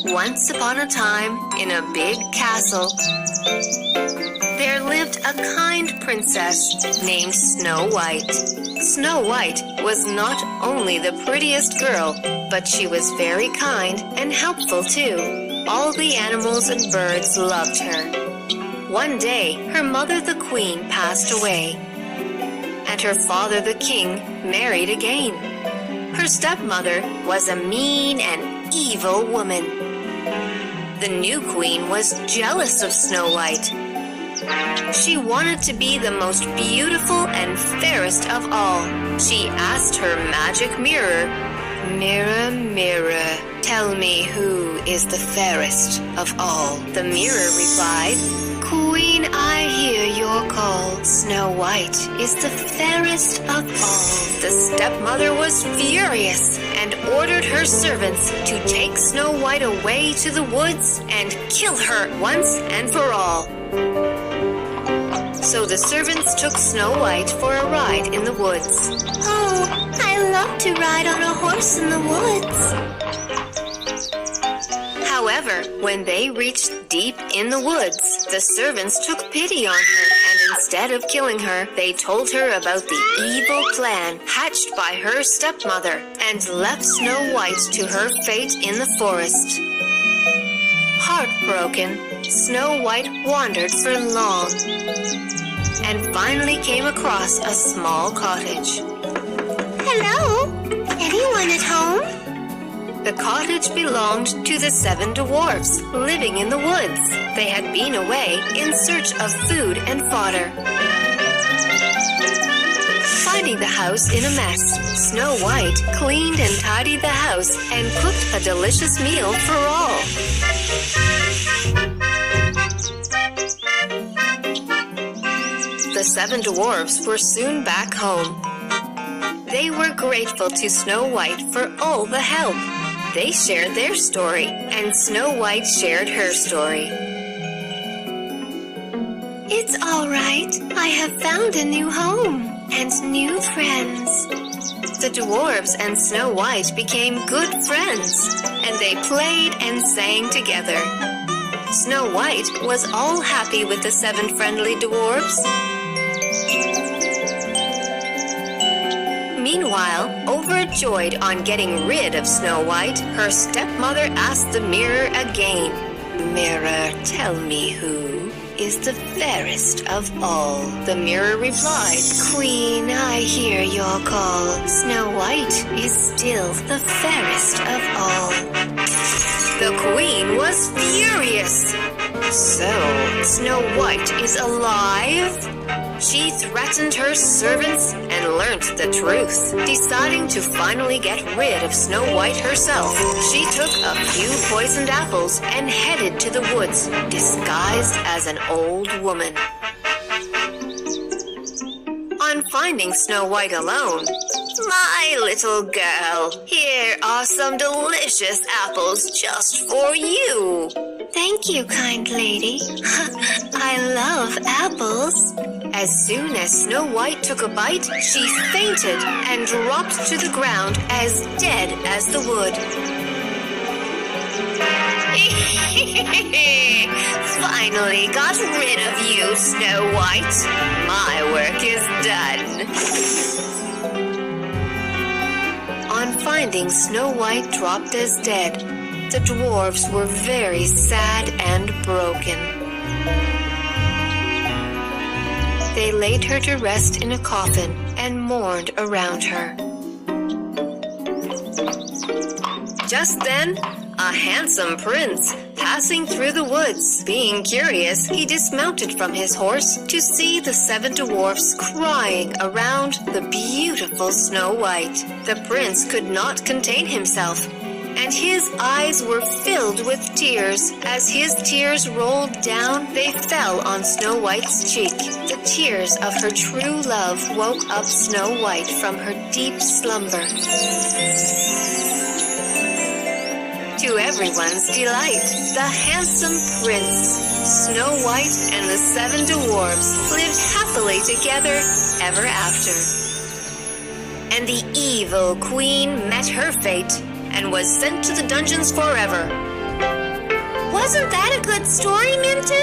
Once upon a time, in a big castle, there lived a kind princess named Snow White. Snow White was not only the prettiest girl, but she was very kind and helpful too. All the animals and birds loved her. One day, her mother the queen passed away, and her father the king married again. Her stepmother was a mean and evil woman. The new queen was jealous of Snow White. She wanted to be the most beautiful and fairest of all. She asked her magic mirror, "Mirror, mirror, tell me who is the fairest of all." The mirror replied, "Queen, I hear your call. Snow White is the fairest of all." The stepmother was furious and ordered her servants to take Snow White away to the woods and kill her once and for all. So the servants took Snow White for a ride in the woods. "Oh, I love to ride on a horse in the woods." However, when they reached deep in the woods, the servants took pity on her, and instead of killing her, they told her about the evil plan hatched by her stepmother and left Snow White to her fate in the forest. Heartbroken, Snow White wandered for long and finally came across a small cottage. "Hello? Anyone at home?" The cottage belonged to the 7 dwarfs living in the woods. They had been away in search of food and fodder. Finding the house in a mess, Snow White cleaned and tidied the house and cooked a delicious meal for all. The 7 dwarfs were soon back home. They were grateful to Snow White for all the help. They shared their story, and Snow White shared her story. "It's all right. I have found a new home and new friends." The dwarves and Snow White became good friends, and they played and sang together. Snow White was all happy with the 7 friendly dwarves. Meanwhile, overjoyed on getting rid of Snow White, her stepmother asked the mirror again, "Mirror, tell me who is the fairest of all." The mirror replied, "Queen, I hear your call. Snow White is still the fairest of all." The queen was furious. So, Snow White is alive? She threatened her servants and learnt the truth. Deciding to finally get rid of Snow White herself, she took a few poisoned apples and headed to the woods, disguised as an old woman. On finding Snow White alone, "My little girl, here are some delicious apples just for you." "Thank you, kind lady. I love apples." As soon as Snow White took a bite, she fainted and dropped to the ground as dead as the wood. "Finally got rid of you, Snow White. My work is done." On finding Snow White dropped as dead, the dwarves were very sad and broken. They laid her to rest in a coffin and mourned around her. Just then, a handsome prince passing through the woods. Being curious, he dismounted from his horse to see the 7 dwarfs crying around the beautiful Snow White. The prince could not contain himself, and his eyes were filled with tears. As his tears rolled down, they fell on Snow White's cheek. The tears of her true love woke up Snow White from her deep slumber. To everyone's delight, the handsome prince, Snow White, and the 7 dwarfs lived happily together ever after. And the evil queen met her fate and was sent to the dungeons forever. Wasn't that a good story, Minton?